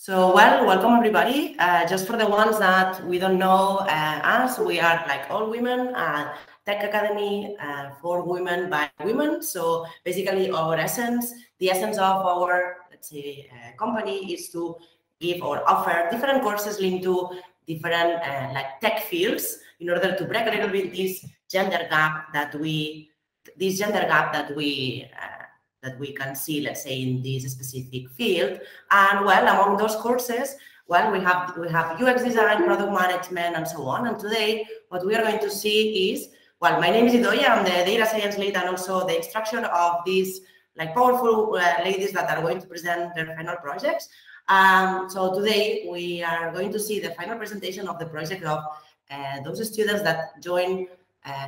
Well, welcome everybody. Just for the ones that we don't know us, we are like allWomen, tech academy for women by women. So basically the essence of our, let's say, company is to give or offer different courses linked to different like tech fields in order to break a little bit this gender gap that we can see, let's say, in this specific field. And well, among those courses, well, we have UX design, product management, and so on. And today, what we are going to see is, well, my name is Idoia, I'm the data science lead and also the instructor of these like powerful ladies that are going to present their final projects. So today we are going to see the final presentation of the project of those students that join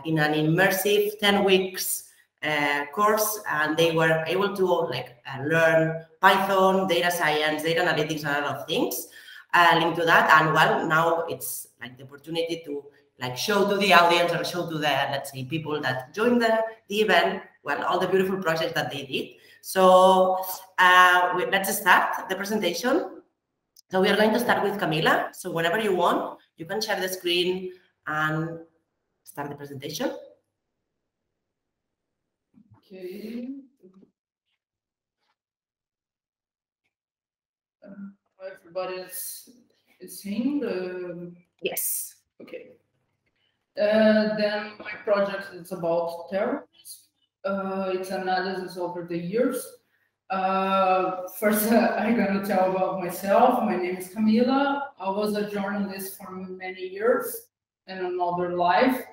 in an immersive 10 weeks course, and they were able to learn Python, data science, data analytics, and a lot of things linked to that. And well, now it's like the opportunity to show to the audience or show to the, let's say, people that joined the event, well, all the beautiful projects that they did. So let's start the presentation. So we are going to start with Camila. So whenever you want, you can share the screen and start the presentation. Okay. Everybody is seeing the... Yes. Okay. Then my project is about terrorism. It's analysis over the years. First, I'm going to tell about myself. My name is Camila. I was a journalist for many years in another life.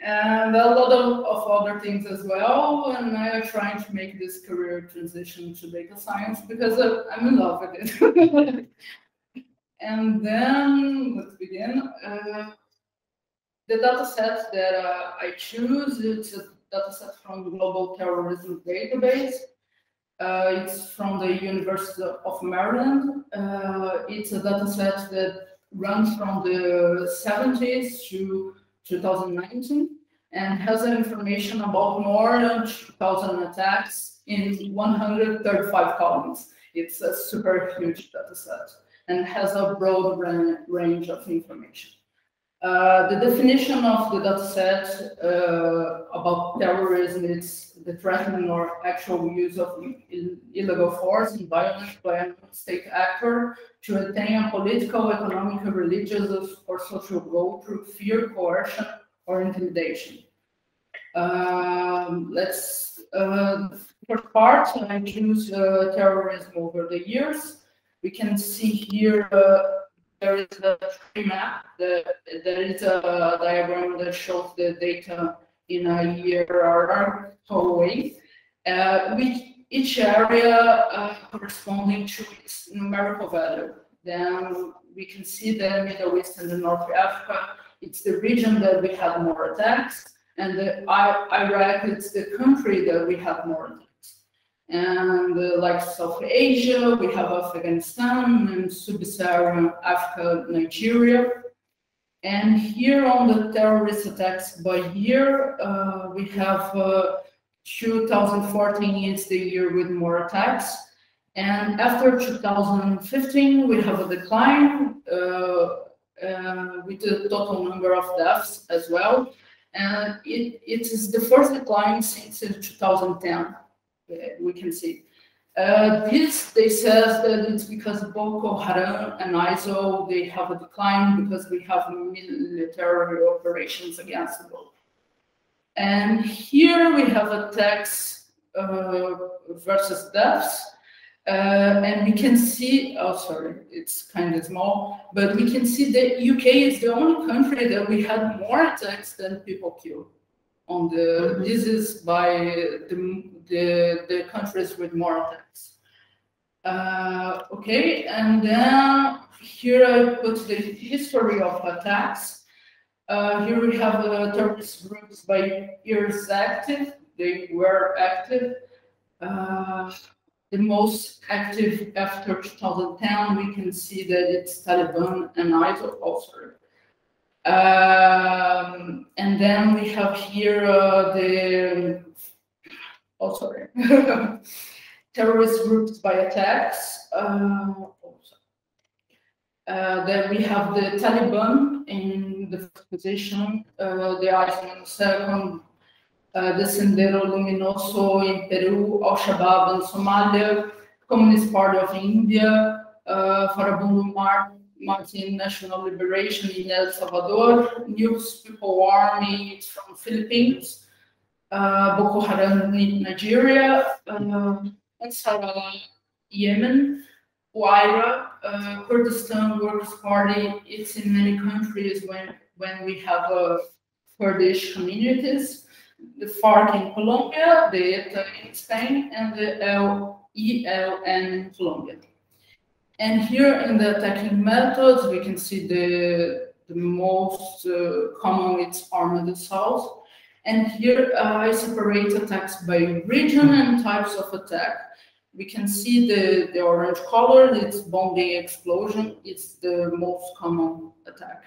And a lot of other things as well. And I am trying to make this career transition to data science because I'm in love with it. And then let's begin. The data set that I choose, it's a data set from the Global Terrorism Database. It's from the University of Maryland. It's a data set that runs from the 70s to 2019 and has information about more than 2,000 attacks in 135 columns. It's a super huge data set and has a broad range of information. The definition of the data set about terrorism is the threatening or actual use of illegal force and violence by a state actor to attain a political, economic, religious, or social goal through fear, coercion, or intimidation. First part, I choose terrorism over the years. We can see here there is a tree map. There is a diagram that shows the data in a hierarchical way, with each area corresponding to its numerical value. Then we can see the Middle East and the North Africa. It's the region that we have more attacks, and Iraq, it's the country that we have more attacks. And like South Asia, we have Afghanistan and Sub-Saharan Africa, Nigeria. And here on the terrorist attacks by year, we have 2014 is the year with more attacks. And after 2015, we have a decline with the total number of deaths as well. And it is the first decline since 2010. We can see they says that it's because Boko Haram and ISIL, they have a decline because we have military operations against the Boko. And here we have attacks versus deaths, and we can see, oh sorry, it's kind of small, but we can see that UK is the only country that we had more attacks than people killed. On the this is by the countries with more attacks. Okay, and then here I put the history of attacks. Here we have terrorist groups by years active. They were active. The most active after 2010, we can see that it's Taliban and ISIL. Oh, sorry. And then we have here terrorist groups by attacks. Oh, Then we have the Taliban in the first position, the ISIL in the second, the Sendero Luminoso in Peru, Al-Shabaab in Somalia, Communist Party of India, Farabundo Martin National Liberation in El Salvador, News People Army from Philippines, Boko Haram in Nigeria, Ansarallah Yemen, Huayra, Kurdistan Workers' Party. It's in many countries when we have Kurdish communities. The FARC in Colombia, the ETA in Spain, and the ELN in Colombia. And here in the attacking methods, we can see the most common, it's armed assault. And here I separate attacks by region and types of attack. We can see the orange color, it's bombing explosion, it's the most common attack.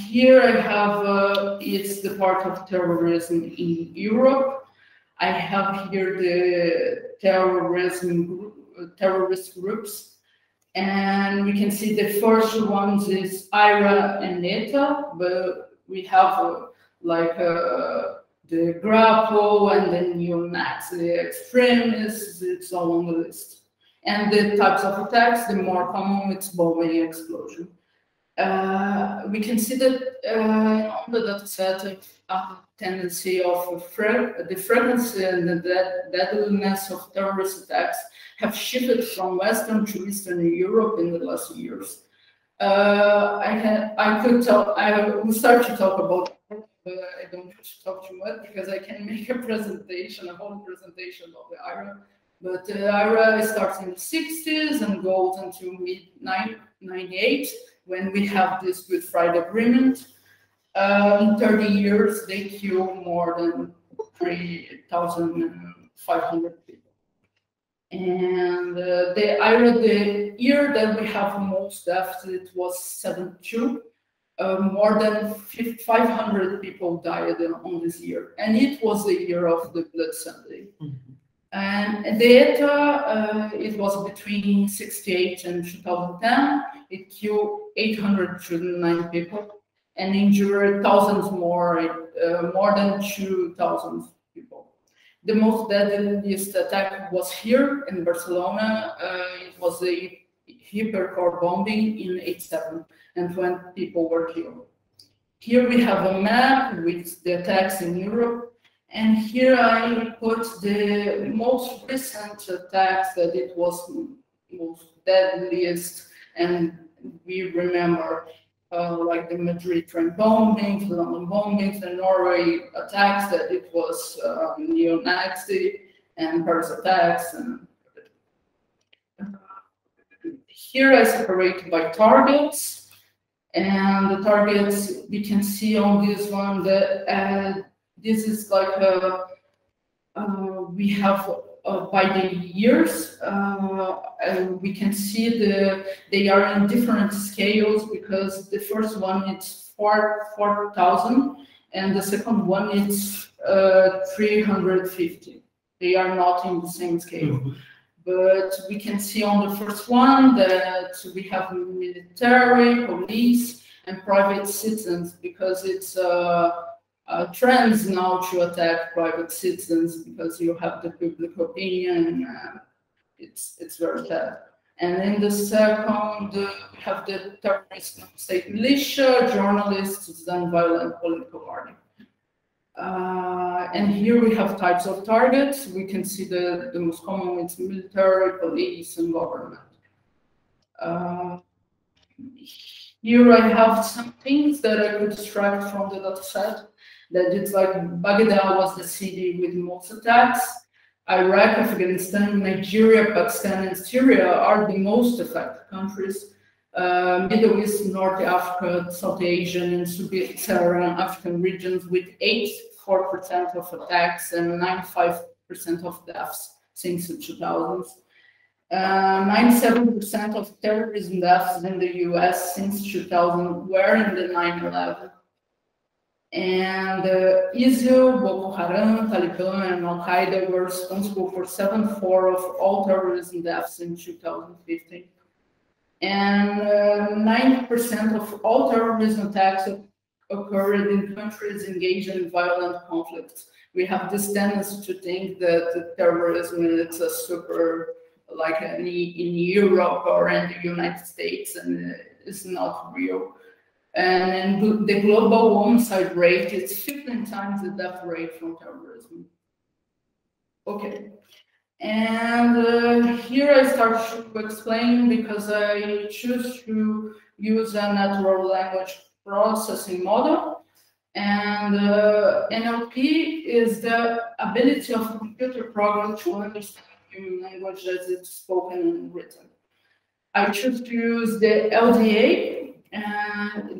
Here I have, it's the part of terrorism in Europe. I have here the terrorist groups. And we can see the first ones is IRA and ETA, but we have the Grappo and the neo-Nazi extremists, it's all on the list. And the types of attacks, the more common, it's bombing explosion. We can see that on the data set a tendency of the frequency and the deadliness of terrorist attacks have shifted from Western to Eastern Europe in the last years. I will start to talk about it, but I don't want to talk too much because I can make a presentation, a whole presentation of the IRA. But IRA starts in the 60s and goes until mid-98 when we have this Good Friday Agreement. In 30 years, they kill more than 3,500 people. And the IRA, the year that we have most deaths, it was 72. More than 500 people died on this year. And it was the year of the Blood Sunday. Mm-hmm. And the ETA, it was between 68 and 2010. It killed 809 people and injured thousands more than 2,000 people. The most deadliest attack was here in Barcelona. It was a hypercore bombing in 87, and 20 people were killed. Here we have a map with the attacks in Europe. And here I put the most recent attacks that it was most deadliest, and we remember like the Madrid train bombings, the London bombings, the Norway attacks that it was neo-Nazi and Paris attacks. And here I separate by targets, and the targets we can see on this one that. This is like we have by the years, and we can see they are in different scales because the first one it's 4,000 and the second one it's 350. They are not in the same scale. Mm-hmm. But we can see on the first one that we have military, police, and private citizens because it's trends now to attack private citizens because you have the public opinion. It's very sad. And in the second, we have the terrorist state militia, journalists, and violent political party. And here we have types of targets. We can see the most common is military, police, and government. Here I have some things that I could extract from the data set. That it's like Baghdad was the city with most attacks. Iraq, Afghanistan, Nigeria, Pakistan, and Syria are the most affected countries. Middle East, North Africa, South Asian, and Sub-Saharan African regions with 84% of attacks and 95% of deaths since the 2000s. 97% of terrorism deaths in the US since 2000 were in the 9/11. And ISIL, Boko Haram, Taliban, and Al-Qaeda were responsible for 7/4 of all terrorism deaths in 2015. And 90% of all terrorism attacks occurred in countries engaged in violent conflicts. We have this tendency to think that terrorism is a super, like in Europe or in the United States, and it's not real. And the global homicide rate is 15 times the death rate from terrorism. Okay. And here I start to explain because I choose to use a natural language processing model. And NLP is the ability of a computer program to understand human language as it's spoken and written. I choose to use the LDA,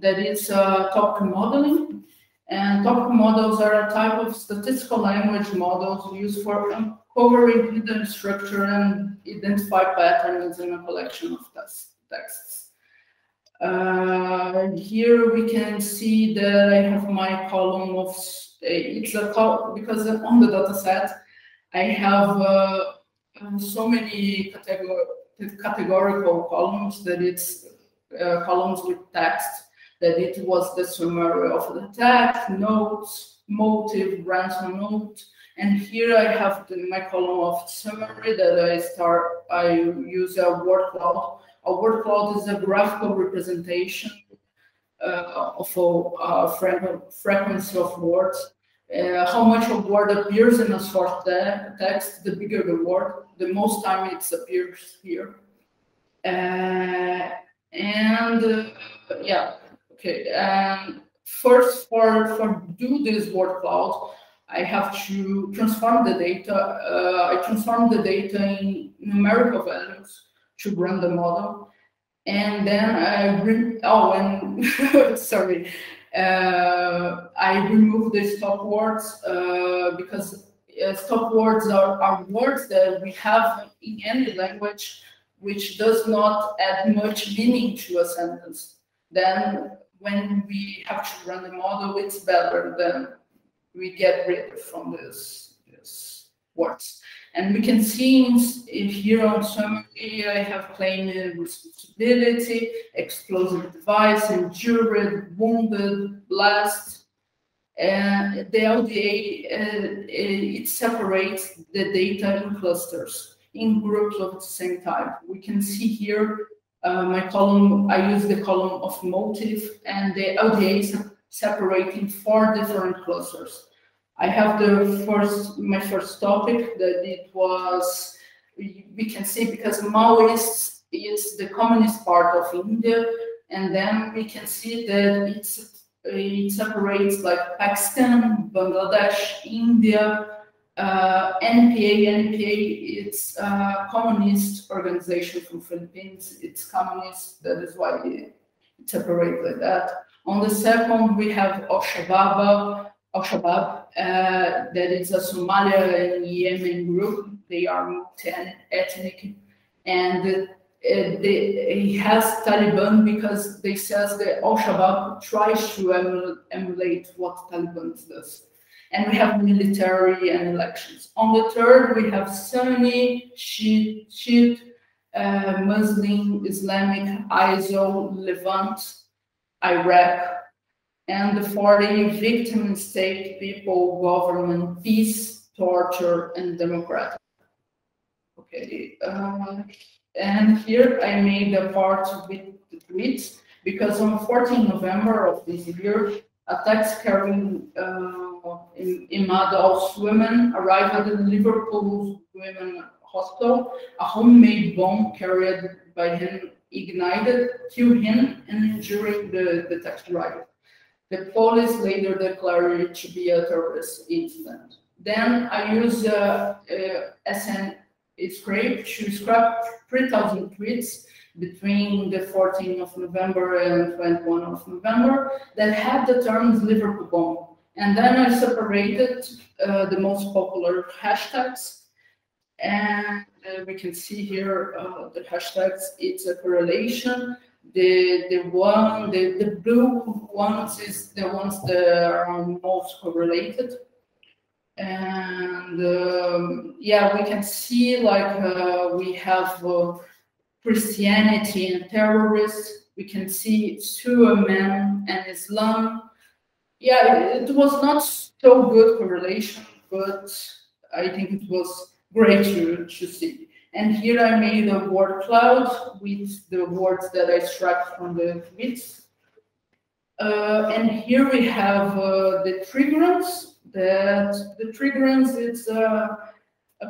that is topic modeling. And topic models are a type of statistical language models used for uncovering hidden structure and identify patterns in a collection of texts. Here we can see that I have my column of, it's a column, because on the data set, I have so many categorical columns that it's columns with text, that it was the summary of the text, notes, motive, ransom note. And here I have my column of summary that I use a word cloud. A word cloud is a graphical representation of a frequency of words. How much a word appears in a short text, the bigger the word, the most time it appears here. Yeah, okay. First, for do this word cloud, I have to transform the data. I transform the data in numerical values to run the model, and then I sorry, I remove the stop words because stop words are words that we have in any language which does not add much meaning to a sentence. Then when we have to run the model, it's better than we get rid from these words. And we can see here on summary, I have claimed responsibility, explosive device, injured, wounded, blast. And the LDA, it separates the data in clusters, in groups of the same type. We can see here my column, I use the column of motive, and the LDA is separating 4 different clusters. I have my first topic that it was, we can see because Maoists is the communist part of India, and then we can see that it separates like Pakistan, Bangladesh, India, NPA, it's a communist organization from Philippines. It's communist, that is why it separates like that. On the second, we have Al-Shabaab, that is a Somalia and Yemen group. They are multi-ethnic, and it has Taliban because they says that Al-Shabaab tries to emulate what Taliban does. And we have military and elections. On the third, we have Sunni, Shiite, Muslim, Islamic, ISO, Levant, Iraq. And the 40, victim, state, people, government, peace, torture, and democratic. Okay, and here I made a part with the tweets because on 14 November of this year, attacks carrying Imad allWomen arrived at the Liverpool Women Hospital. A homemade bomb carried by him ignited, killed him, and injuring the taxi driver. The police later declared it to be a terrorist incident. Then I used SN scrape to scrap 3,000 tweets between the 14th of November and 21 of November that had the terms Liverpool bomb. And then I separated the most popular hashtags. And we can see here the hashtags, it's a correlation. The blue ones is the ones that are most correlated. And yeah, we can see like we have Christianity and terrorists. We can see allWomen and Islam. Yeah, it was not so good correlation, but I think it was great to see. And here I made a word cloud with the words that I extract from the tweets. And here we have the triggers. The triggers is a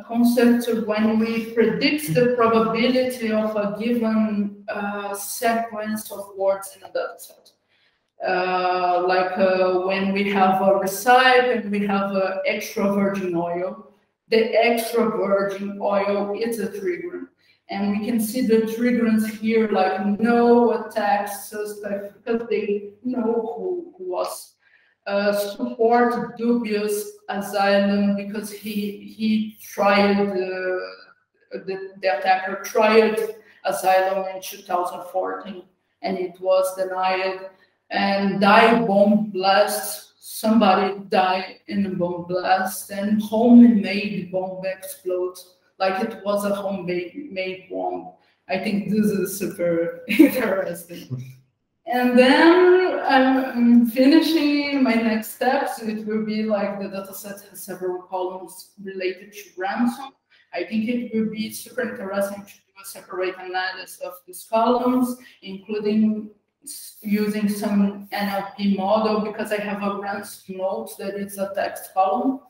concept when we predict the probability of a given sequence of words in a data set. When we have a recipe and we have extra virgin oil, the extra virgin oil is a trigger. And we can see the triggers here, like no attack suspect, because they know who was. Support dubious asylum, because he tried, the attacker tried asylum in 2014 and it was denied. And die bomb blast, somebody died in a bomb blast, and homemade bomb explodes like it was a homemade bomb. I think this is super interesting. And then I'm finishing my next steps. It will be like the dataset has several columns related to ransom. I think it will be super interesting to do a separate analysis of these columns, including using some NLP model, because I have a ransom note that is a text column,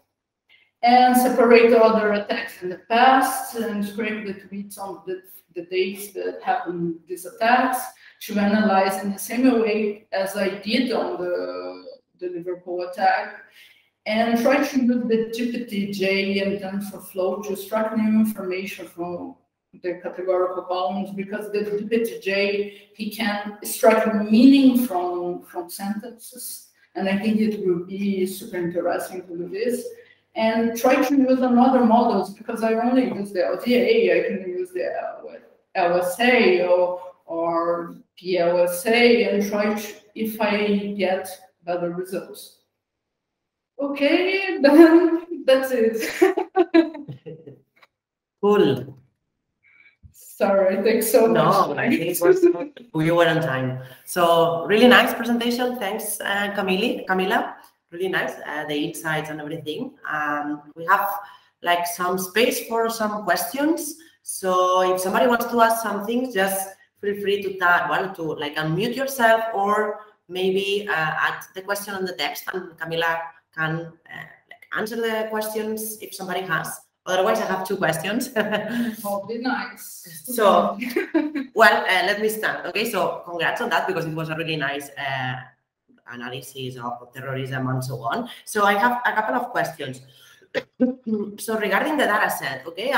and separate other attacks in the past and scrape the tweets on the dates that happened these attacks, to analyze in the same way as I did on the Liverpool attack, and try to use the GPT-J and TensorFlow to extract new information from the categorical columns, because the GPT-J, he can extract meaning from sentences, and I think it will be super interesting to do this. And try to use another models, because I only use the LDA, I can use the LSA or PLSA, and try to, if I get better results. Okay, then that's it. Cool. Sorry, thanks so much. No, I think it was, we were on time. So really nice presentation. Thanks, Camila. Really nice, the insights and everything. We have like some space for some questions. So if somebody wants to ask something, just feel free to like unmute yourself, or maybe add the question on the text, and Camila can like answer the questions if somebody has. Otherwise, I have two questions. Oh, be nice. So, well, let me start. Okay, so congrats on that, because it was a really nice analysis of terrorism and so on. So I have a couple of questions. So regarding the data set, okay,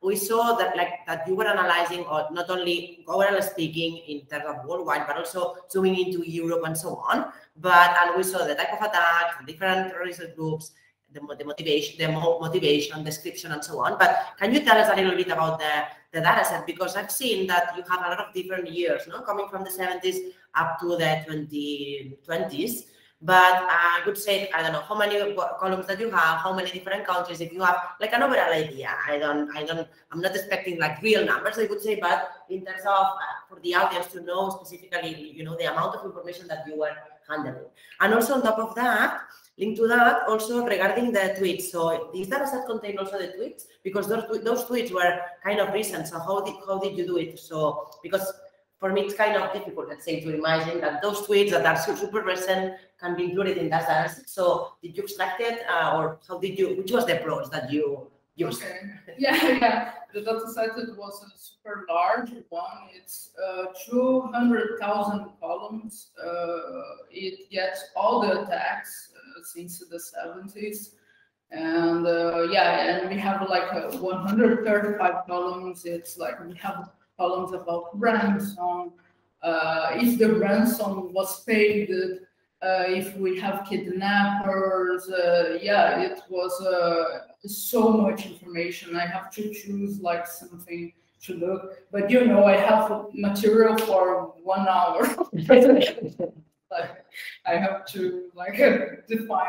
we saw that that you were analyzing, or not only overall speaking in terms of worldwide, but also zooming into Europe and so on. And we saw the type of attack, different terrorist groups, the motivation, description, and so on. But can you tell us a little bit about the data set? Because I've seen that you have a lot of different years, no, coming from the 70s up to the 2020s. But I would say, I don't know how many columns that you have, how many different countries, if you have like an overall idea. I'm not expecting like real numbers, I would say, but in terms of for the audience to know specifically, you know, the amount of information that you were handling. And also on top of that, linked to that, also regarding the tweets. So this data set contained also the tweets, because those tweets were kind of recent. So how did you do it? So because for me, it's kind of difficult, let's say, to imagine that those tweets that are super recent can be included in that data set. So did you extract it, or how did you, which was the approach that you used? Okay. Yeah. The data set was a super large one. It's 200,000 columns. It gets all the attacks since the 70s. And and we have like 135 columns. It's like we have columns about ransom, if the ransom was paid, if we have kidnappers. It was so much information. I have to choose like something to look, but you know, I have material for 1 hour. Like I have to like define.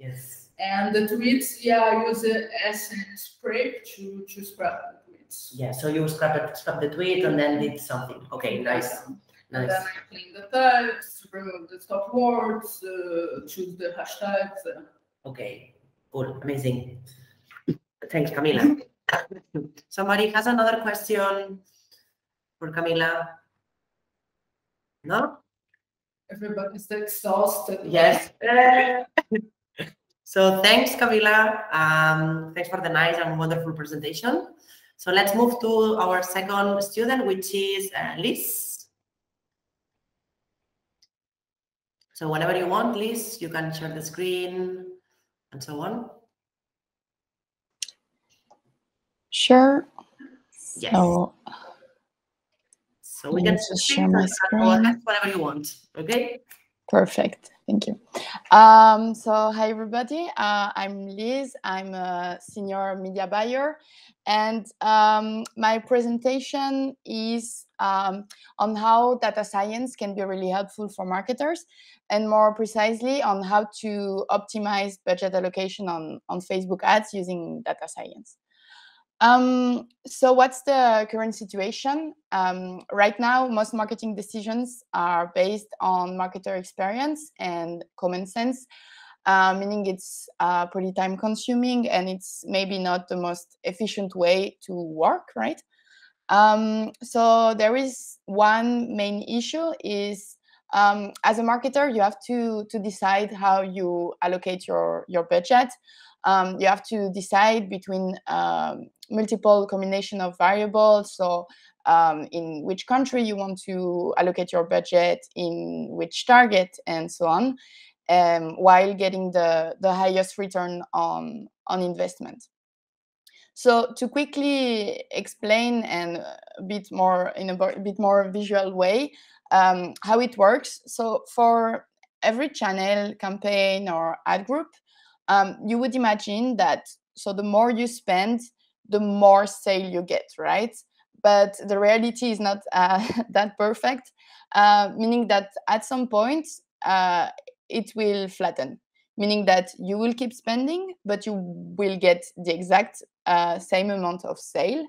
Yes. And the tweets, I use it as a script to spread the tweets. tweets. Yeah, so you scrapped the tweet and then did something. Okay, nice. And then I clean the text, remove the stop words, choose the hashtags. Okay, cool, amazing. Thanks, Camila. Somebody has another question for Camila? No? Everybody's exhausted. Yes. So thanks, Camila. Thanks for the nice and wonderful presentation. So let's move to our second student, which is Liz. So whenever you want, Liz, you can share the screen and so on. Sure. Yes. So we can share my screen whenever you want. Okay. Perfect. Thank you. So hi everybody. I'm Liz. I'm a senior media buyer, and my presentation is on how data science can be really helpful for marketers, and more precisely on how to optimize budget allocation on Facebook ads using data science. So what's the current situation? Right now, most marketing decisions are based on marketer experience and common sense, meaning it's pretty time consuming and it's maybe not the most efficient way to work, right? So there is one main issue is as a marketer, you have to decide how you allocate your budget. You have to decide between multiple combination of variables. So in which country you want to allocate your budget, in which target, and so on, while getting the highest return on investment. So to quickly explain and a bit more in a bit more visual way how it works. So for every channel, campaign, or ad group, you would imagine that so the more you spend, the more sale you get, right? But the reality is not that perfect, meaning that at some point it will flatten, meaning that you will keep spending, but you will get the exact same amount of sale,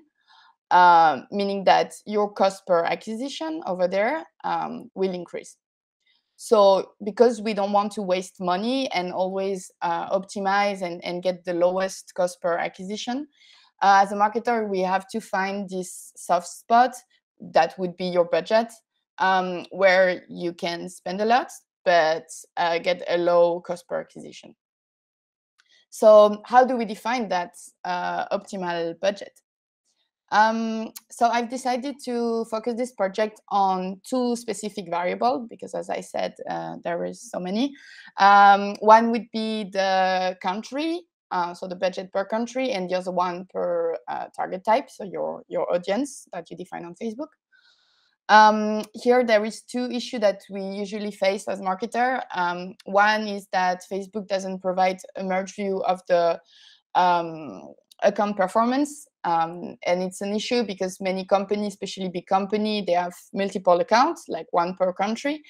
meaning that your cost per acquisition over there will increase. So because we don't want to waste money and always optimize and get the lowest cost per acquisition, as a marketer, we have to find this soft spot that would be your budget, where you can spend a lot, but get a low cost per acquisition. So how do we define that optimal budget? So I've decided to focus this project on two specific variables because, as I said, there is so many. One would be the country, so the budget per country, and the other one per target type, so your audience that you define on Facebook. Here there is two issues that we usually face as marketer. One is that Facebook doesn't provide a merge view of the account performance, and it's an issue because many companies, especially big company, they have multiple accounts, like one per country,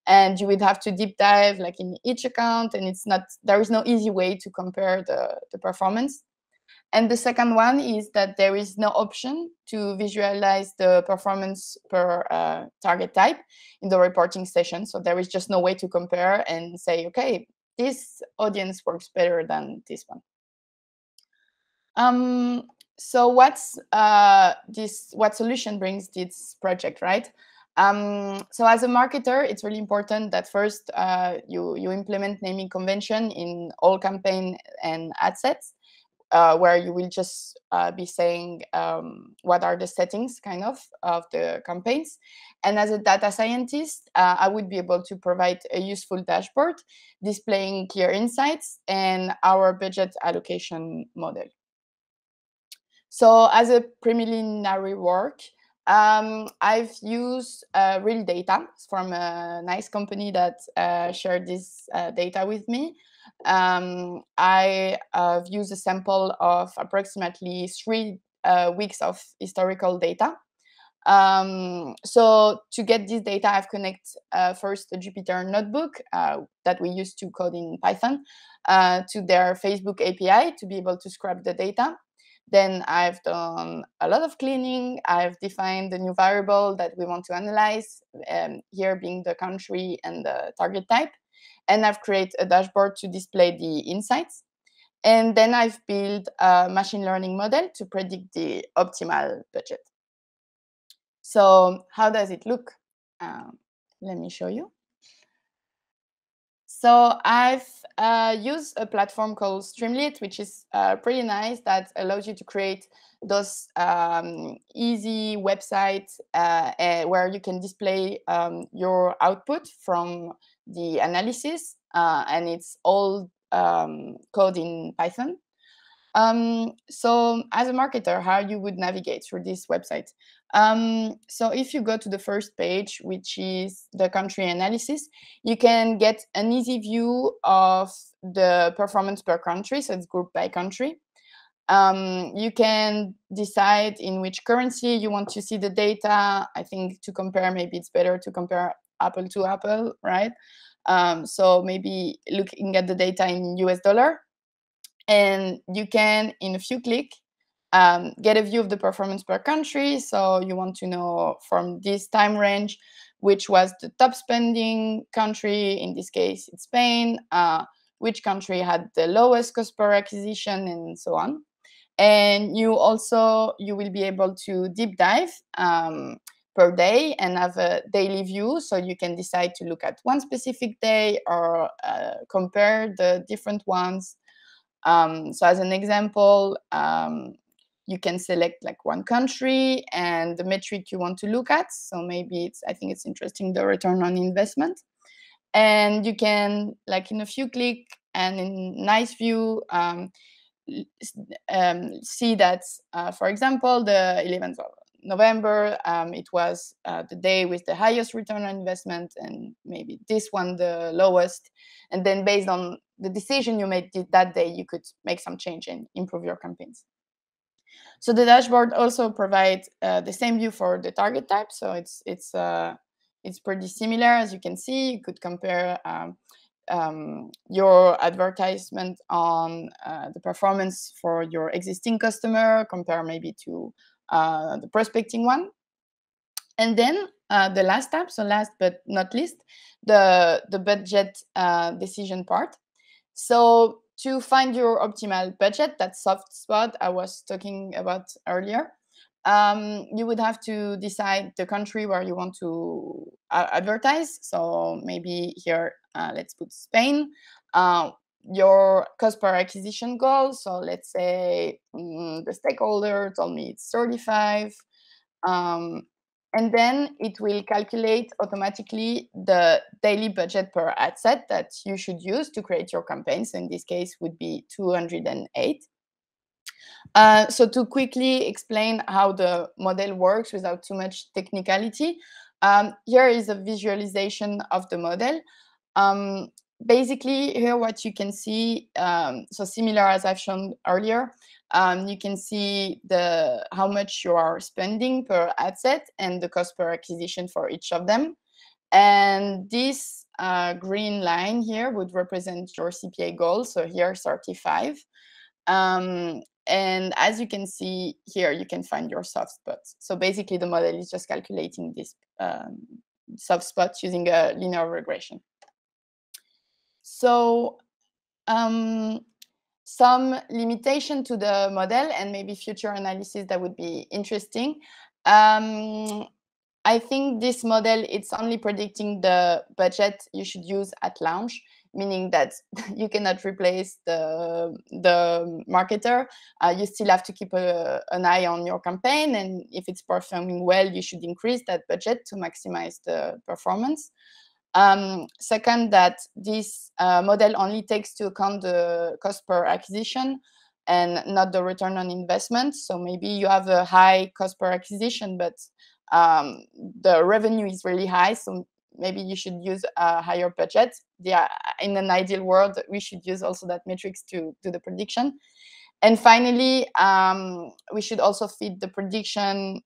and you would have to deep dive like in each account, and there is no easy way to compare the performance. And the second one is that there is no option to visualize the performance per target type in the reporting session. So there is just no way to compare and say, okay, this audience works better than this one. So what solution brings this project, right? So as a marketer, it's really important that first you implement naming convention in all campaign and ad sets, where you will just be saying what are the settings kind of the campaigns. And as a data scientist, I would be able to provide a useful dashboard displaying clear insights and our budget allocation model. So as a preliminary work, I've used real data from a nice company that shared this data with me. I have used a sample of approximately 3 weeks of historical data. So to get this data, I've connected first a Jupyter notebook that we use to code in Python to their Facebook API to be able to scrap the data. Then I've done a lot of cleaning. I've defined the new variable that we want to analyze, here being the country and the target type. And I've created a dashboard to display the insights. And then I've built a machine learning model to predict the optimal budget. So how does it look? Let me show you. So I've used a platform called Streamlit, which is pretty nice, that allows you to create those easy websites where you can display your output from the analysis, and it's all code in Python. So as a marketer, how you would navigate through this website? So if you go to the first page, which is the country analysis, you can get an easy view of the performance per country. So it's grouped by country. You can decide in which currency you want to see the data. I think to compare, maybe it's better to compare apple to apple, right? So maybe looking at the data in US dollar. And you can, in a few clicks, get a view of the performance per country. So you want to know from this time range, which was the top spending country. In this case, it's Spain. Which country had the lowest cost per acquisition, and so on. And you will be able to deep dive per day and have a daily view. So you can decide to look at one specific day or compare the different ones. So as an example, you can select like one country and the metric you want to look at. So maybe I think it's interesting, the return on investment. And you can, like in a few clicks and in nice view, see that, for example, the 11th of November, it was the day with the highest return on investment, and maybe this one the lowest. And then based on the decision you made that day, you could make some change and improve your campaigns. So the dashboard also provides the same view for the target type. So it's pretty similar. As you can see, you could compare your advertisement on the performance for your existing customer, compare maybe to the prospecting one. And then the last tab, so last but not least, the budget decision part. So to find your optimal budget, that soft spot I was talking about earlier, you would have to decide the country where you want to advertise. So maybe here, let's put Spain. Your cost per acquisition goal. So let's say the stakeholder told me it's 35. And then it will calculate automatically the daily budget per ad set that you should use to create your campaigns. In this case, would be 208. So to quickly explain how the model works without too much technicality, here is a visualization of the model. Basically, here what you can see, so similar as I've shown earlier, you can see how much you are spending per ad set and the cost per acquisition for each of them. And this green line here would represent your CPA goal. So here, 35. And as you can see here, you can find your soft spots. So basically, the model is just calculating this soft spots using a linear regression. So some limitation to the model and maybe future analysis that would be interesting. I think this model, it's only predicting the budget you should use at launch, meaning that you cannot replace the marketer. You still have to keep an eye on your campaign, and if it's performing well, you should increase that budget to maximize the performance. Second, that this model only takes into account the cost per acquisition and not the return on investment. So maybe you have a high cost per acquisition, but the revenue is really high. So maybe you should use a higher budget. In an ideal world, we should use also that metrics to do the prediction. And finally, we should also feed the prediction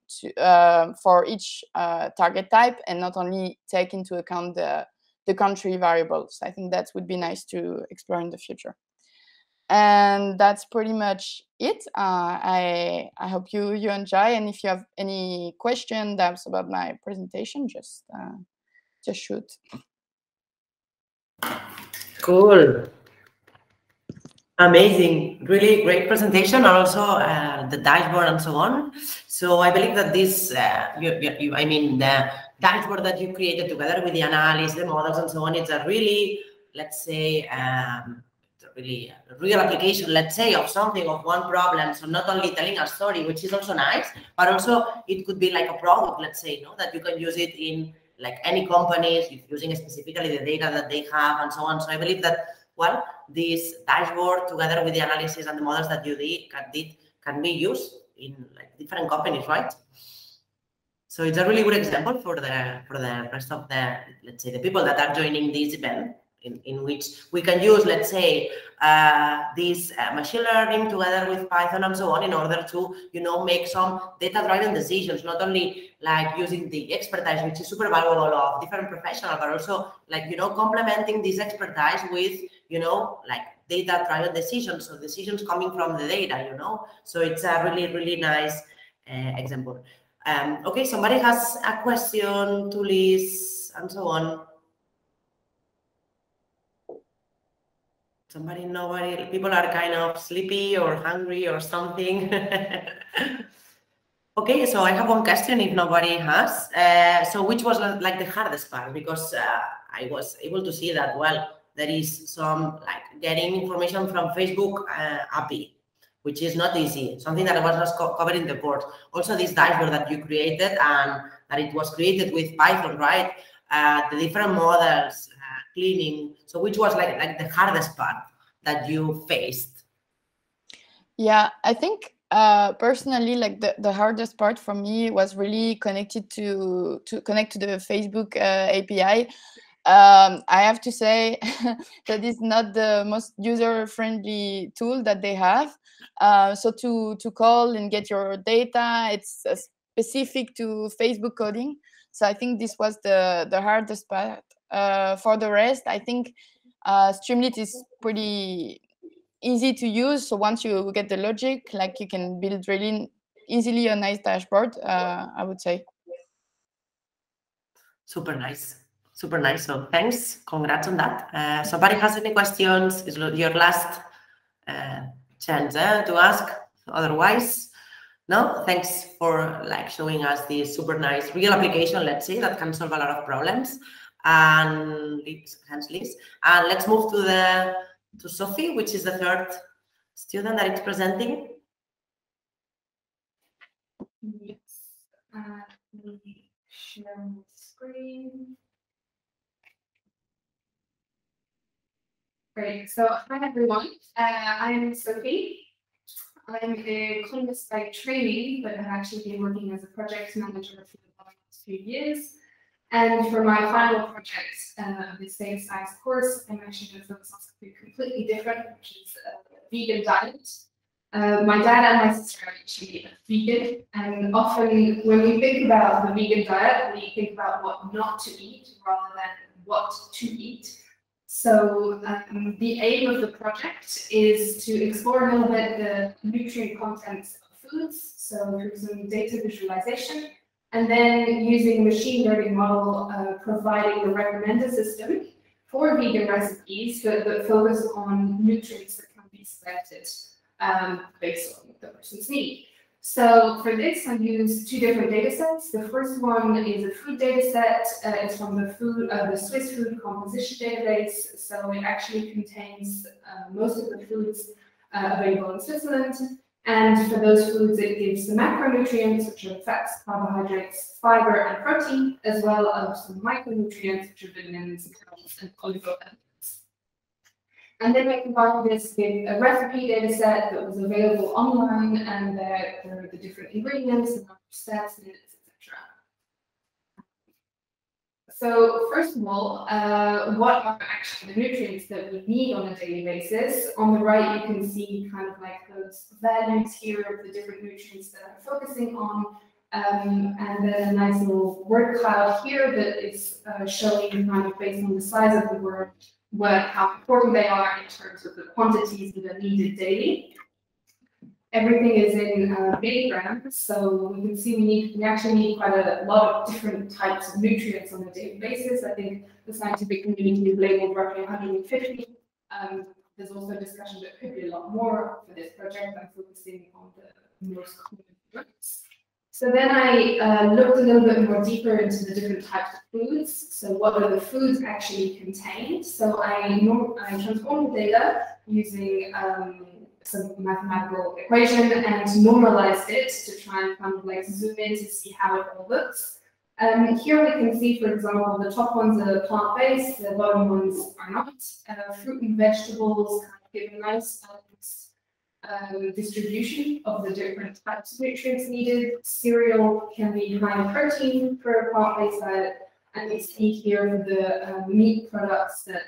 for each target type and not only take into account the country variables. I think that would be nice to explore in the future. And that's pretty much it. I hope you enjoy, and if you have any question, doubts about my presentation, just shoot. Cool. Amazing, really great presentation, and also the dashboard and so on. So I believe that this, I mean, the dashboard that you created together with the analysis, the models and so on, it's a really, let's say, really real application, let's say, of something, of one problem. So not only telling a story, which is also nice, but also it could be like a product, let's say, no, that you can use it in like any companies, using specifically the data that they have and so on. So I believe that, well, this dashboard together with the analysis and the models that you did can be used in like different companies, right? So it's a really good example for the rest of the, let's say, the people that are joining this event, in which we can use, let's say, this machine learning together with Python and so on in order to, make some data-driven decisions, not only like using the expertise, which is super valuable of different professionals, but also like, complementing this expertise with, like data-driven decisions, so decisions coming from the data, So it's a really, really nice example. Okay, somebody has a question to Liz and so on. Nobody, people are kind of sleepy or hungry or something. Okay, so I have one question if nobody has. So which was like the hardest part? Because I was able to see that, well, there is some like getting information from Facebook API, which is not easy, something that was covered in the board. Also this dashboard that you created and that it was created with Python, right? The different models, cleaning. So which was like the hardest part that you faced? Yeah, I think personally, like the hardest part for me was really connected to connect to the Facebook API. I have to say that is not the most user-friendly tool that they have. So to call and get your data, it's specific to Facebook coding. So I think this was the hardest part. For the rest, I think Streamlit is pretty easy to use. So once you get the logic, like you can build really easily a nice dashboard, I would say. Super nice. Super nice. So thanks. Congrats on that. Somebody has any questions? It's your last chance to ask. Otherwise, no. Thanks for like showing us this super nice real application, let's say, that can solve a lot of problems. And thanks, Liz. And let's move to Sophie, which is the third student that is presenting. Yes. Let me share my screen. Great. So hi everyone. I'm Sophie. I'm an economist by training, but I've actually been working as a project manager for the last few years. And for my final project, this data science course, I'm actually going to focus on something completely different, which is vegan diet. My dad and my sister are actually vegan, and often when we think about the vegan diet, we think about what not to eat rather than what to eat. So the aim of the project is to explore a little bit the nutrient contents of foods, so through some data visualization, and then using a machine learning model, providing a recommender system for vegan recipes that focus on nutrients that can be selected based on the person's need. So for this, I use two different data sets. The first one is a food data set. It's from the Swiss Food Composition Database. So it actually contains most of the foods available in Switzerland. And for those foods, it gives the macronutrients, which are fats, carbohydrates, fiber, and protein, as well as some micronutrients, which are vitamins, minerals, and oligoacids. And then we combine this with a recipe data set that was available online, and there are the different ingredients, the number of steps, minutes, etc. So first of all, what are actually the nutrients that we need on a daily basis? On the right, you can see kind of like those values here of the different nutrients that I'm focusing on. And then a nice little word cloud here that is showing kind of based on the size of the word how important they are in terms of the quantities that are needed daily. Everything is in milligrams, so we can see we actually need quite a lot of different types of nutrients on a daily basis. I think the scientific community is labeled roughly 150. There's also a discussion that could be a lot more for this project. I'm focusing on the most common ones. So then I looked a little bit more deeper into the different types of foods. So what are the foods actually contained? So I transformed the data using some mathematical equation and normalized it to try and kind of like zoom in to see how it all looks. Here we can see, for example, the top ones are plant-based, the bottom ones are not. Fruit and vegetables kind of give a nice distribution of the different types of nutrients needed. Cereal can be high in protein for a plant-based diet, and we see here for the meat products that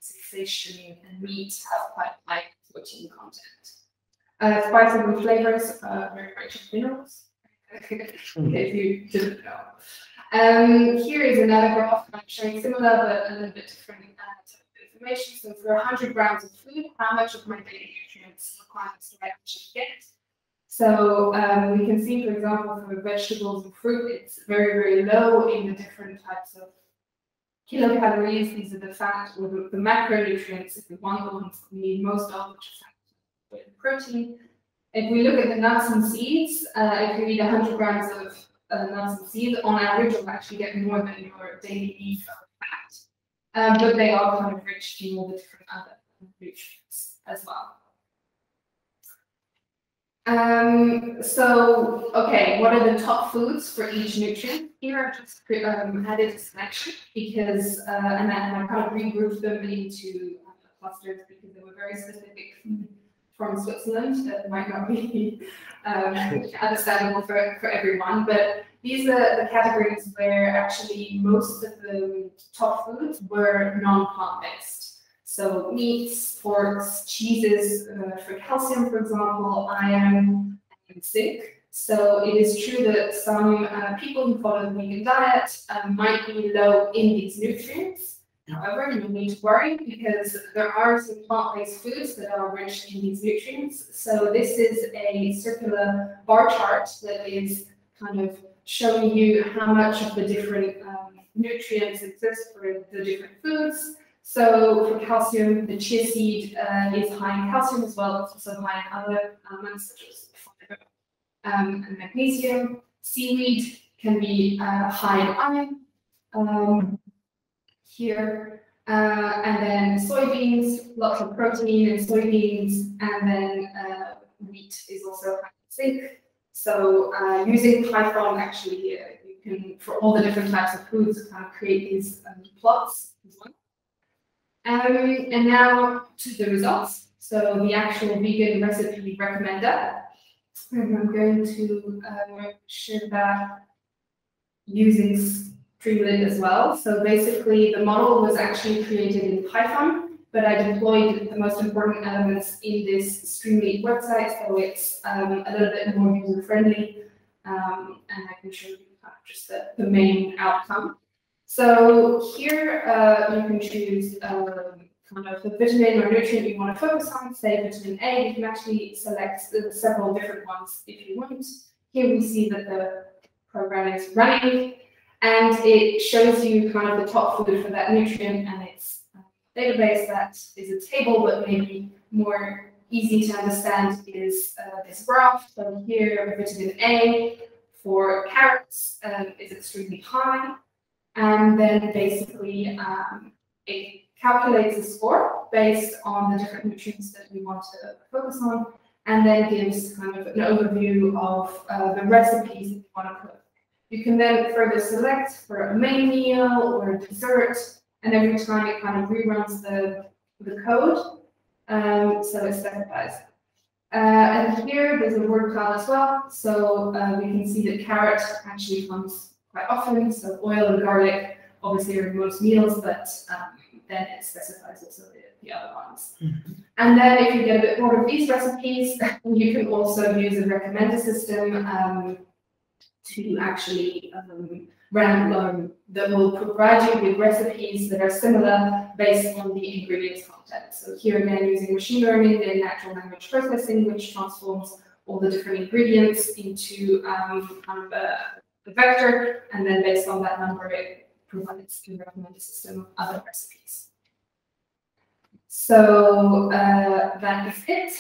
fish and meat have quite high protein content. Spices and flavors are very rich in minerals. If you didn't know. Here is another graph showing similar but a little bit different information. So for 100 grams of food, how much of my daily nutrients requirements do I actually get? So we can see, for example, for vegetables and fruit, it's very, very low in the different types of kilocalories. These are the fat or the macronutrients, if we want the ones we need most of, which is fat and protein. If we look at the nuts and seeds, if you eat 100 grams of nuts and seeds, on average, you'll actually get more than your daily need of fat. But they are kind of rich in all the different other nutrients as well. Okay, what are the top foods for each nutrient? Here I've just added a selection because, and I kind of regrouped them into clusters because they were very specific food from Switzerland that might not be understandable for everyone, but these are the categories where actually most of the top foods were non-plant-based. So meats, porks, cheeses for calcium, for example, iron, and zinc. So it is true that some people who follow the vegan diet might be low in these nutrients. However, you don't need to worry because there are some plant-based foods that are rich in these nutrients. So this is a circular bar chart that is kind of showing you how much of the different nutrients exist for the different foods. So for calcium, the chia seed is high in calcium as well. It's also high in other elements such as fiber and magnesium. Seaweed can be high in iron. Here, and then soybeans, lots of protein in soybeans, and then wheat is also high in zinc. So using Python, actually, you can, for all the different types of foods, kind of create these plots as well. And now to the results. So the actual vegan recipe recommender, and I'm going to share that using Streamlit as well. So basically the model was actually created in Python, but I deployed the most important elements in this Streamlit website, so it's a little bit more user-friendly, and I can show you just the main outcome. So here you can choose kind of the vitamin or nutrient you want to focus on, say vitamin A. You can actually select several different ones if you want. Here we see that the program is running, and it shows you kind of the top food for that nutrient, and it's a database that is a table, but maybe more easy to understand is this graph. So here, vitamin A for carrots is extremely high, and then basically it calculates a score based on the different nutrients that we want to focus on, and then gives kind of an overview of the recipes that you want to put. You can then further select for a main meal or a dessert, and every time it kind of reruns the code, so it specifies. And here there's a word cloud as well, so we can see that carrot actually comes quite often, so oil and garlic obviously are in most meals, but then it specifies also the other ones. Mm-hmm. And then if you get a bit more of these recipes, you can also use a recommender system to actually that will provide you with recipes that are similar based on the ingredients content. So here again, using machine learning and natural language processing, which transforms all the different ingredients into the vector, and then based on that number, it provides a recommended system of other recipes. So that is it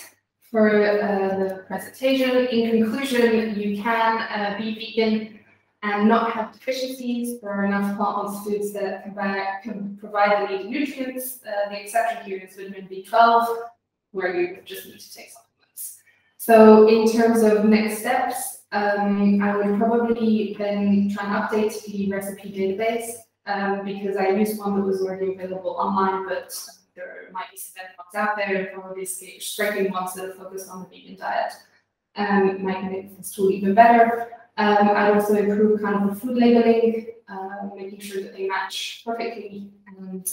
for the presentation. In conclusion, you can be vegan and not have deficiencies. There are enough plant-based foods that can provide the needed nutrients. The exception here is vitamin B12, where you just need to take supplements. So in terms of next steps, I would probably then try and update the recipe database because I used one that was already available online, but there might be some better ones out there, and probably striking ones that are focused on the vegan diet might make this tool even better. I'd also improve kind of the food labeling, making sure that they match perfectly. And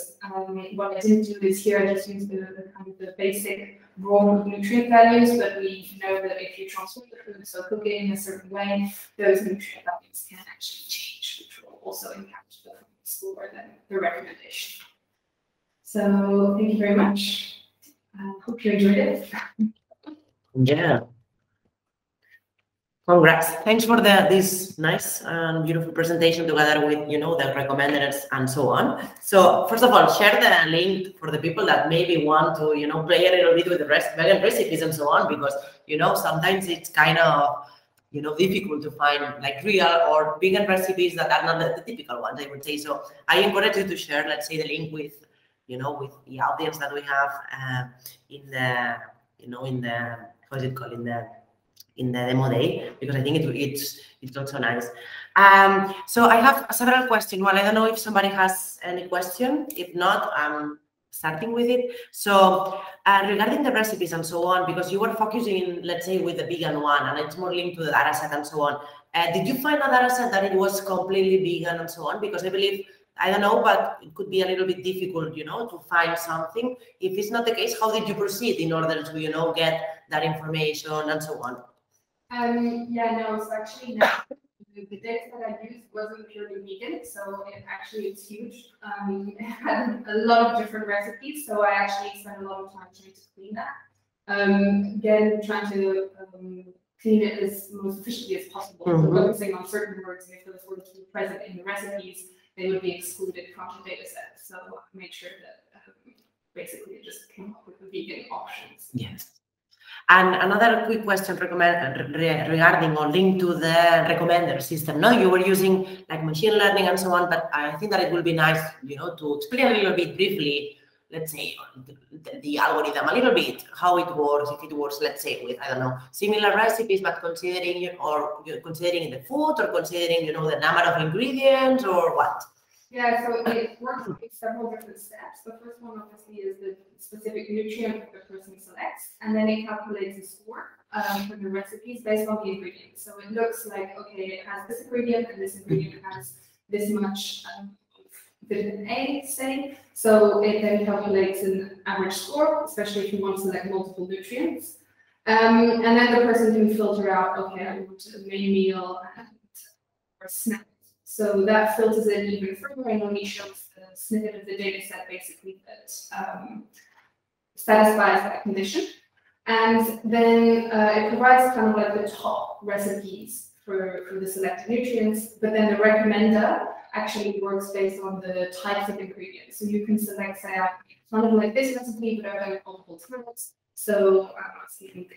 what I didn't do is here I just used the kind of the basic raw nutrient values, but we know that if you transform the food, so cook it in a certain way, those nutrient values can actually change, which will also impact the score than the recommendation. So thank you very much. Hope you enjoyed it. Yeah. Congrats. Thanks for this nice and beautiful presentation together with, you know, the recommenders and so on. So first of all, share the link for the people that maybe want to, you know, play a little bit with the vegan recipes and so on, because, you know, sometimes it's kind of, you know, difficult to find like real or vegan recipes that are not the typical ones, I would say. So I encourage you to share, let's say, the link with, you know, with the audience that we have in the, you know, in the, how's it called, in the demo day, because I think it's also nice. So I have several questions. Well, I don't know if somebody has any question. If not, I'm starting with it. So regarding the recipes and so on, because you were focusing, let's say, with the vegan one, and it's more linked to the data set and so on. Did you find a data set that it was completely vegan and so on? Because I believe, I don't know, but it could be a little bit difficult, you know, to find something. If it's not the case, how did you proceed in order to, you know, get that information and so on? Yeah, no, so actually, no. The data that I used wasn't purely vegan, so it's huge. It had a lot of different recipes, so I actually spent a lot of time trying to clean that. Again, trying to clean it as most efficiently as possible. So focusing on certain words, and if those words were present in the recipes, they would be excluded from the data set. So I made sure that basically it just came up with the vegan options. Yes. And another quick question regarding or linked to the recommender system. No, you were using like machine learning and so on, but I think that it will be nice, you know, to explain a little bit briefly, let's say, the algorithm a little bit, how it works, if it works, let's say, with, I don't know, similar recipes, but considering the food or considering, you know, the number of ingredients or what? Yeah, so it works with several different steps. The first one, obviously, is the specific nutrient that the person selects, and then it calculates a score for the recipes based on the ingredients. So it looks like, okay, it has this ingredient, and this ingredient has this much vitamin A, say. So it then calculates an average score, especially if you want to select multiple nutrients. And then the person can filter out, okay, I want a main meal or snack. So that filters it even further and only shows the snippet of the data set basically that satisfies that condition. And then it provides kind of like the top recipes for the selected nutrients, but then the recommender actually works based on the types of ingredients. So you can select, say, I kind of like this recipe, but I've done it multiple times. So I'm asking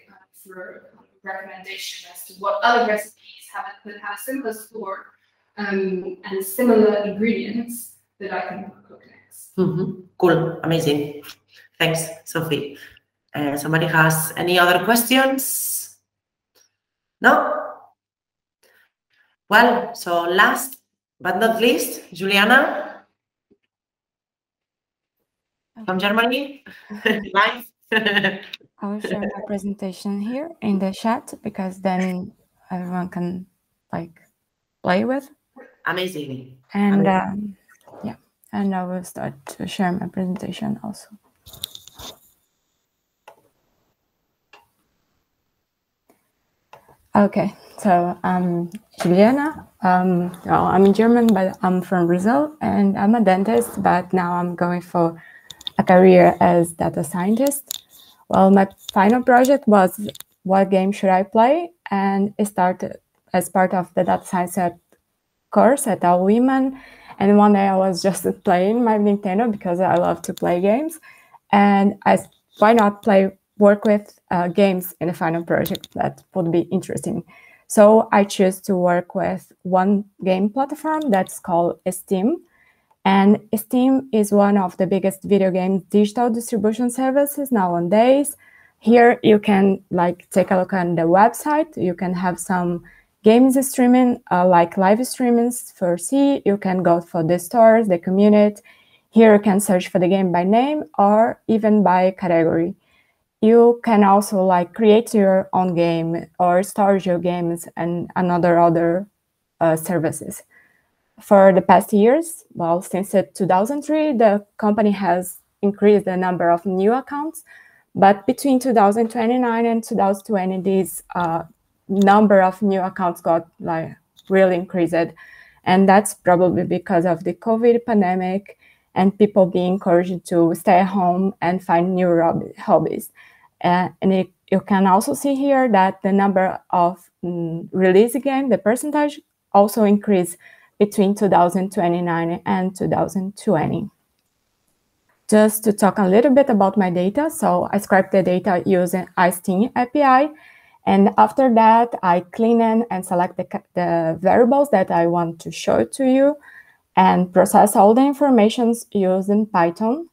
for a recommendation as to what other recipes have a similar score and similar ingredients that I can cook next. Cool, amazing. Thanks, Sophie. Somebody has any other questions? No? Well, so last but not least, Juliana from Germany, live. I will share my presentation here in the chat because then everyone can like play with. Amazing. And yeah, and I will start to share my presentation also. Okay, so Juliana. Well, I'm German, but I'm from Brazil, and I'm a dentist. But now I'm going for career as data scientist. Well, my final project was what game should I play, and it started as part of the data science course at allWomen. And one day I was just playing my Nintendo because I love to play games, and why not work with games in the final project? That would be interesting. So I chose to work with one game platform that's called Steam. And Steam is one of the biggest video game digital distribution services nowadays. Here you can take a look on the website. You can have some games streaming, like live streamings for C. You can go for the stores, the community. Here you can search for the game by name or even by category. You can also create your own game or store your games and other services. For the past years, well, since 2003, the company has increased the number of new accounts, but between 2029 and 2020, this number of new accounts got really increased, and that's probably because of the COVID pandemic and people being encouraged to stay at home and find new hobbies. And you can also see here that the number of release game, the percentage, also increased between 2029 and 2020. Just to talk a little bit about my data, so I scrape the data using iSteam API, and after that I clean and select the variables that I want to show to you and process all the information using Python.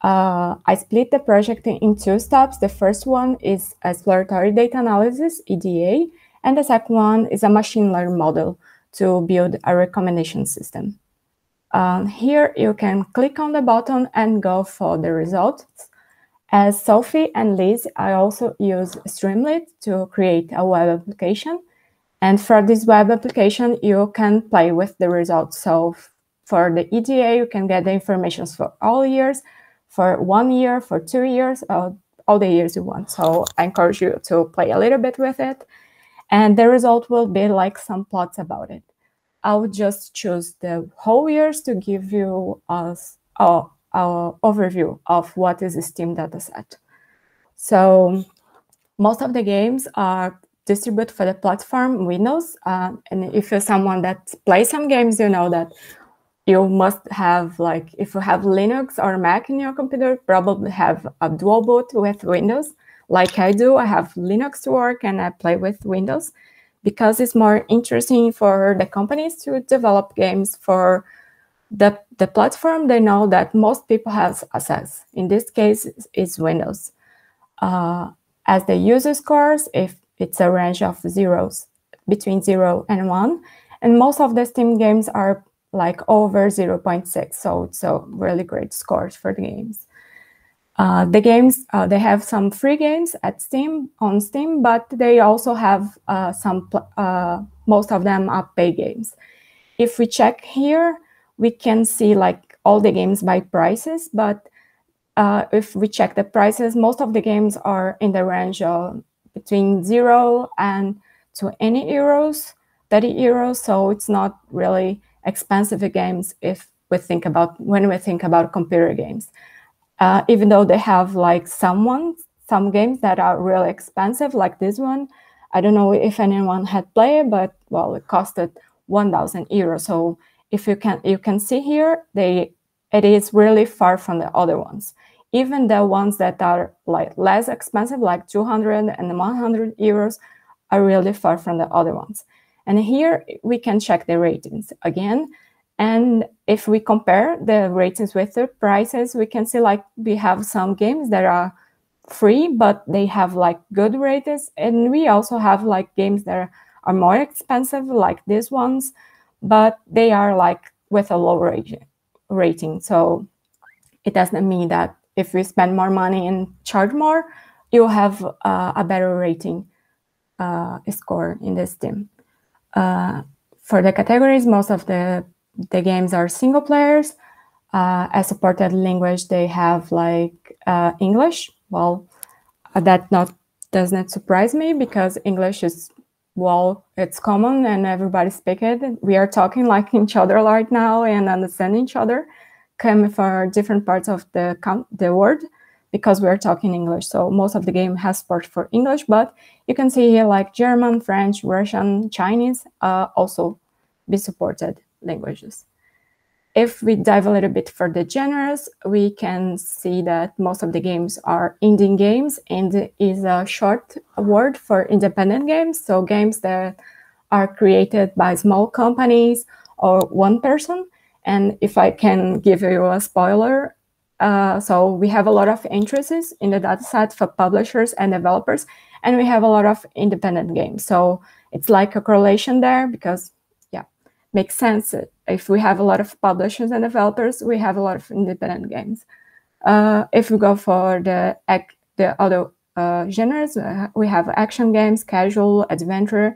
I split the project in two steps. The first one is exploratory data analysis, EDA, and the second one is a machine learning model to build a recommendation system. Here you can click on the button and go for the results. As Sophie and Liz, I also use Streamlit to create a web application. And for this web application, you can play with the results. So for the EDA, you can get the information for all years, for 1 year, for 2 years, all the years you want. So I encourage you to play a little bit with it. And the result will be some plots about it. I would just choose the whole years to give you an overview of what is a Steam dataset. So most of the games are distributed for the platform Windows. And if you're someone that plays some games, you know that you must have, if you have Linux or Mac in your computer, probably have a dual boot with Windows. Like I do, I have Linux to work and I play with Windows because it's more interesting for the companies to develop games for the platform. They know that most people have access. In this case, it's Windows. As the user scores, if it's a range of zeros, between 0 and 1, and most of the Steam games are over 0.6, so it's a really great scores for the games. The games, they have some free games on Steam, but they also have most of them are paid games. If we check here, we can see all the games by prices, but if we check the prices, most of the games are in the range of between 0 and 20 euros, 30 euros, so it's not really expensive games when we think about computer games. Even though they have some games that are really expensive, like this one. I don't know if anyone had played, but well, it costed 1,000 euros. So if you can see here, it is really far from the other ones. Even the ones that are less expensive, like 200 and 100 euros, are really far from the other ones. And here we can check the ratings again. And if we compare the ratings with the prices, we can see we have some games that are free, but they have good ratings. And we also have games that are more expensive, like these ones, but they are with a low rating. So it doesn't mean that if we spend more money and charge more, you have a better rating score in the Steam. For the categories, most of the games are single players. As supported language, they have English. Well, that does not surprise me because English is, well, it's common and everybody speaks it. We are talking like each other right now and understand each other come from different parts of the world, because we're talking English. So most of the game has support for English, but you can see here like German, French, Russian, Chinese also be supported languages. If we dive a little bit for the genres, we can see that most of the games are indie games. Indie is a short word for independent games, so games that are created by small companies or one person. And if I can give you a spoiler, so we have a lot of interests in the data set for publishers and developers, and we have a lot of independent games. So it's like a correlation there, because yeah, makes sense. If we have a lot of publishers and developers, we have a lot of independent games. If we go for the other genres, we have action games, casual, adventure.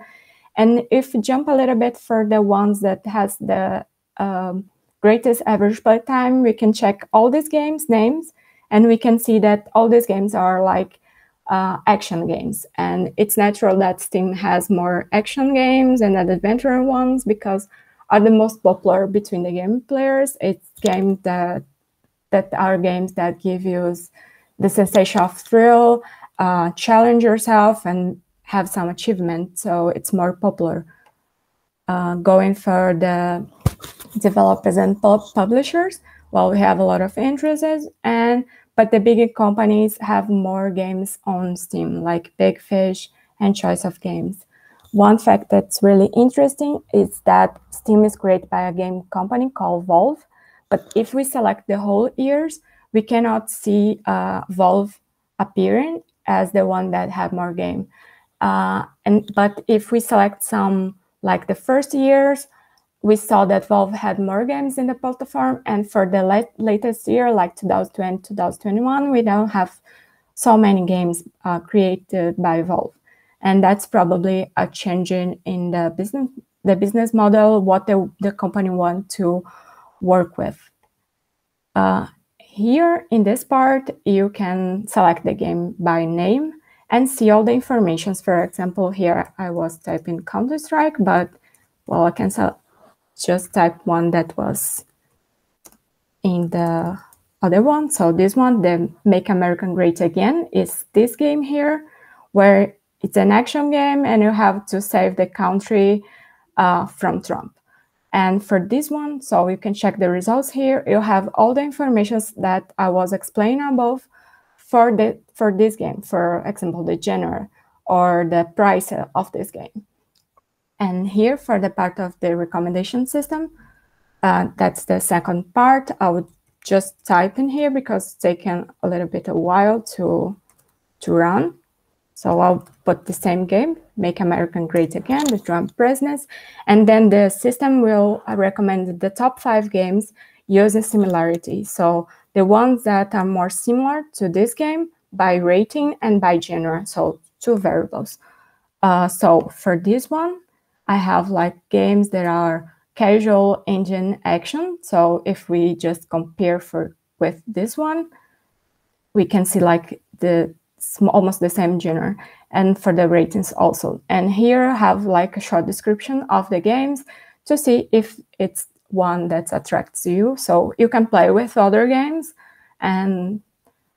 And if we jump a little bit for the ones that has the greatest average play time, we can check all these games names, and we can see that all these games are like action games. And it's natural that Steam has more action games and adventure ones, because are the most popular between the game players. It's games that are games that give you the sensation of thrill, challenge yourself, and have some achievement. So it's more popular. Going for the developers and publishers, well, we have a lot of interests, but the bigger companies have more games on Steam, like Big Fish and Choice of Games. One fact that's really interesting is that Steam is created by a game company called Valve, but if we select the whole years, we cannot see Valve appearing as the one that have more game. But if we select some, like the first years, we saw that Valve had more games in the platform, and for the latest year, like 2020, 2021, we don't have so many games created by Valve. And that's probably a change in the business model, what the company want to work with. Here in this part, you can select the game by name and see all the information. For example, here I was typing Counter-Strike, but well, I can just type one that was in the other one. So this one, the Make America Great Again, is this game here, where it's an action game and you have to save the country from Trump. And for this one, so you can check the results here. You have all the information that I was explaining above for this game, for example, the genre or the price of this game. And here for the part of the recommendation system, that's the second part. I would just type in here because it's taken a little bit a while to run. So I'll put the same game, Make America Great Again, the Trump presidents, and then the system will recommend the top 5 games using similarity. So the ones that are more similar to this game by rating and by genre, so 2 variables. So for this one, I have like games that are casual, engine, action. So if we just compare with this one, we can see like almost the same genre, and for the ratings also. And here I have like a short description of the games to see if it's one that attracts you. So you can play with other games and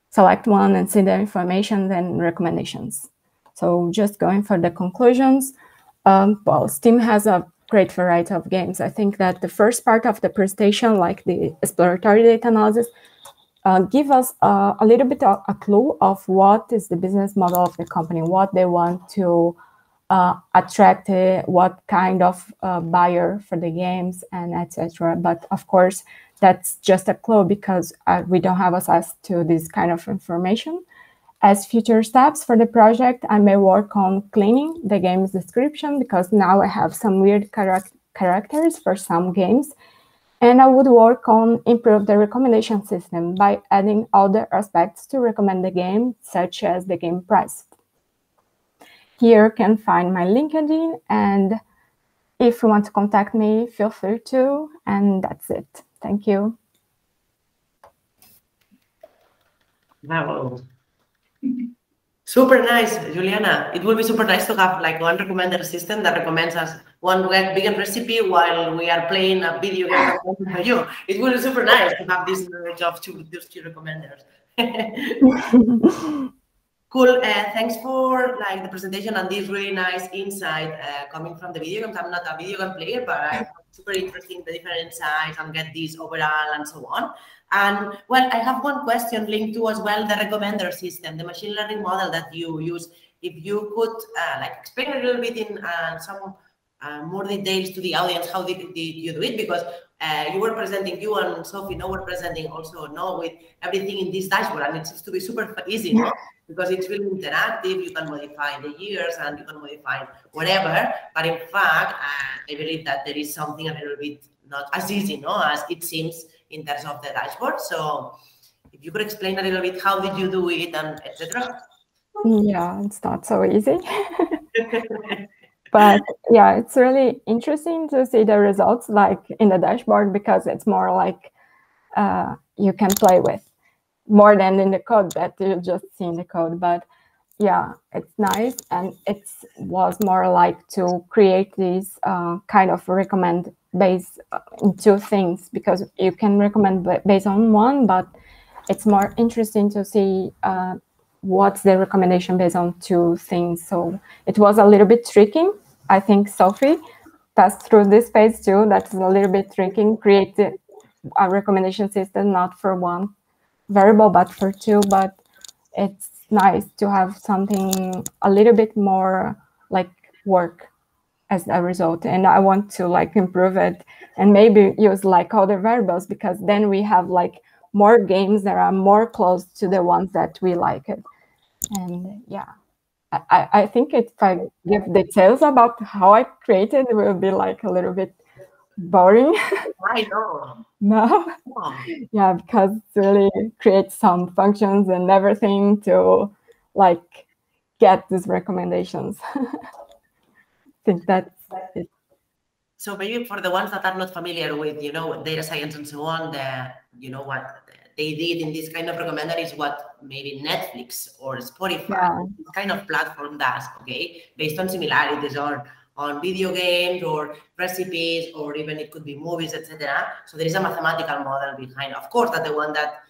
select one and see the information and recommendations. So just going for the conclusions, well, Steam has a great variety of games. I think that the first part of the presentation, like the exploratory data analysis, give us a little bit of a clue of what is the business model of the company, what they want to attract, what kind of buyer for the games, and etc. But of course, that's just a clue because we don't have access to this kind of information. As future steps for the project, I may work on cleaning the game's description because now I have some weird characters for some games. And I would work on improve the recommendation system by adding other aspects to recommend the game, such as the game price. Here you can find my LinkedIn, and if you want to contact me, feel free to, and that's it. Thank you. Wow. Super nice, Juliana. It will be super nice to have like one recommender system that recommends us one vegan recipe while we are playing a video game for you. It will be super nice to have this knowledge of those two recommenders. Cool. Thanks for like the presentation and this really nice insight coming from the video games. I'm not a video game player, but I super interesting the different insights and get this overall and so on. And well, I have one question linked to as well the recommender system, the machine learning model that you use. If you could like explain a little bit in some more details to the audience, how did you do it? Because you and Sophie were presenting also with everything in this dashboard, and it seems to be super easy, no? Because it's really interactive. You can modify the years and you can modify whatever. But in fact, I believe that there is something a little bit not as easy, as it seems in terms of the dashboard. So if you could explain a little bit, how did you do it and etc. Yeah, it's not so easy. But yeah, it's really interesting to see the results like in the dashboard, because it's more like you can play with more than in the code that you just see in the code. But yeah, it's nice. And it was more like to create these kind of recommend based in two things, because you can recommend based on one, but it's more interesting to see what's the recommendation based on two things. So it was a little bit tricky. I think Sophie passed through this phase too. That's a little bit tricky. Create a recommendation system not for one variable but for two. But it's nice to have something a little bit more like work as a result. And I want to like improve it and maybe use like other variables, because then we have like more games that are more close to the ones that we like it. And yeah, I think if I give details about how I created, it will be like a little bit boring. I know. No. Oh. Yeah, because it really creates some functions and everything to like get these recommendations. I think that's it. So maybe for the ones that are not familiar with, data science and so on, what they did in this kind of recommender is what maybe Netflix or Spotify, this kind of platform does, okay? Based on similarities or on video games or recipes, or even it could be movies, etc. So there is a mathematical model behind. Of course, that the one that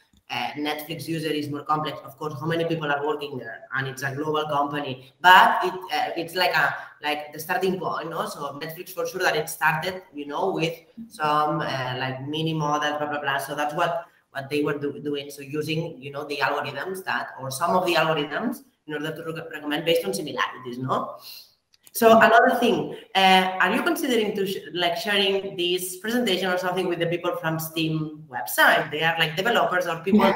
Netflix user is more complex. Of course, how many people are working there, and it's a global company. But it's like the starting point, So Netflix for sure that it started, with some like mini model, blah blah blah. So that's what they were doing. So using the algorithms or some of the algorithms in order to recommend based on similarities, So another thing, are you considering to sharing this presentation or something with the people from Steam website? They are like developers or people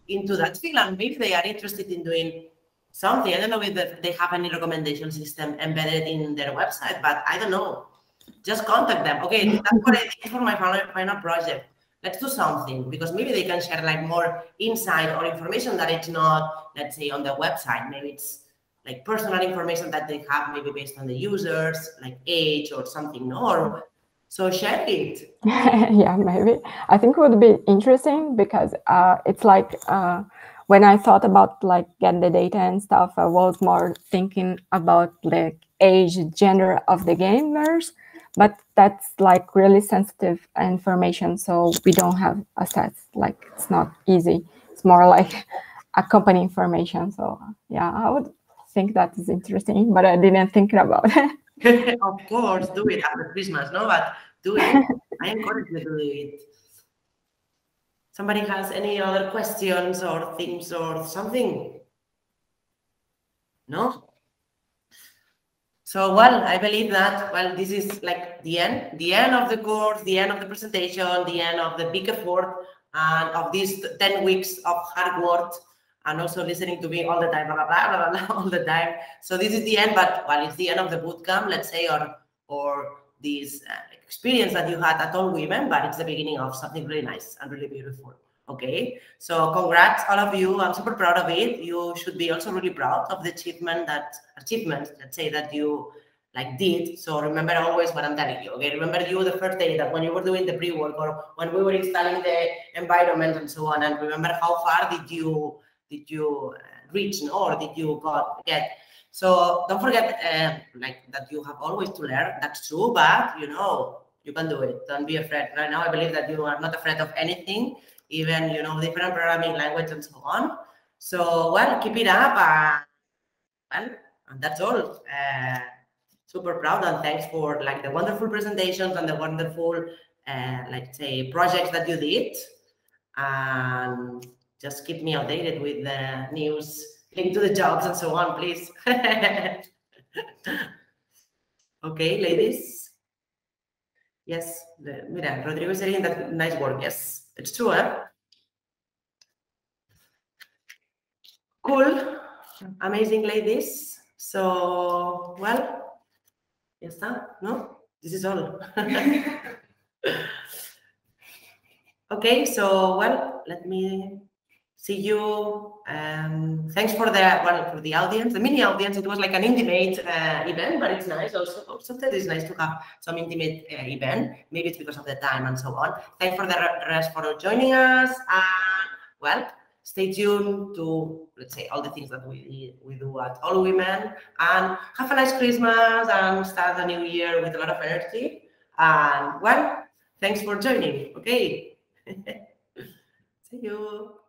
into that field, and maybe they are interested in doing something. I don't know if they have any recommendation system embedded in their website, but I don't know. Just contact them. Okay, that's what I did for my final project. Let's do something, because maybe they can share like more insight or information that it's not, let's say, on the website. Maybe it's like personal information that they have, maybe based on the users, like age or something, or so share it. Yeah, maybe. I think it would be interesting, because it's like when I thought about like get the data and stuff, I was more thinking about like age, gender of the gamers, but that's like really sensitive information, so we don't have assets. Like it's not easy. It's more like a company information. So yeah, I would think that is interesting, but I didn't think about it. Of course, do it after Christmas, but do it. I encourage you to do it. Somebody has any other questions or things or something? No? So, well, I believe that, this is like the end of the course, the end of the presentation, the end of the big effort, and of these 10 weeks of hard work, and also listening to me all the time, blah, blah, blah, blah, blah, all the time. So this is the end, but it's the end of the bootcamp, let's say, or this experience that you had at allWomen, but it's the beginning of something really nice and really beautiful. Okay, so congrats all of you. I'm super proud of it. You should be also really proud of the achievement, let's say, that you did. So remember always what I'm telling you. Okay, remember you the first day that when you were doing the pre-work, or when we were installing the environment and so on, and remember how far did you reach, no? Or did you get? So don't forget, like that you have always to learn. That's true, but you know you can do it. Don't be afraid. Right now, I believe that you are not afraid of anything, even different programming language and so on. So well, keep it up, and that's all. Super proud and thanks for like the wonderful presentations and the wonderful, like say, projects that you did. And just keep me updated with the news linked to the jobs and so on, please. Okay, ladies. Yes, mira, Rodrigo is saying that nice work. Yes, it's true, eh? Cool, amazing, ladies. So, well, ya está, no? This is all. Okay, so, well, let me see you. Thanks for the audience, the mini audience. It was like an intimate event, but it's nice also. Sometimes it's nice to have some intimate event. Maybe it's because of the time and so on. Thanks for the rest for joining us. And well, stay tuned to, let's say, all the things that we do at allWomen. And have a nice Christmas and start the new year with a lot of energy. And well, thanks for joining. Okay. See you.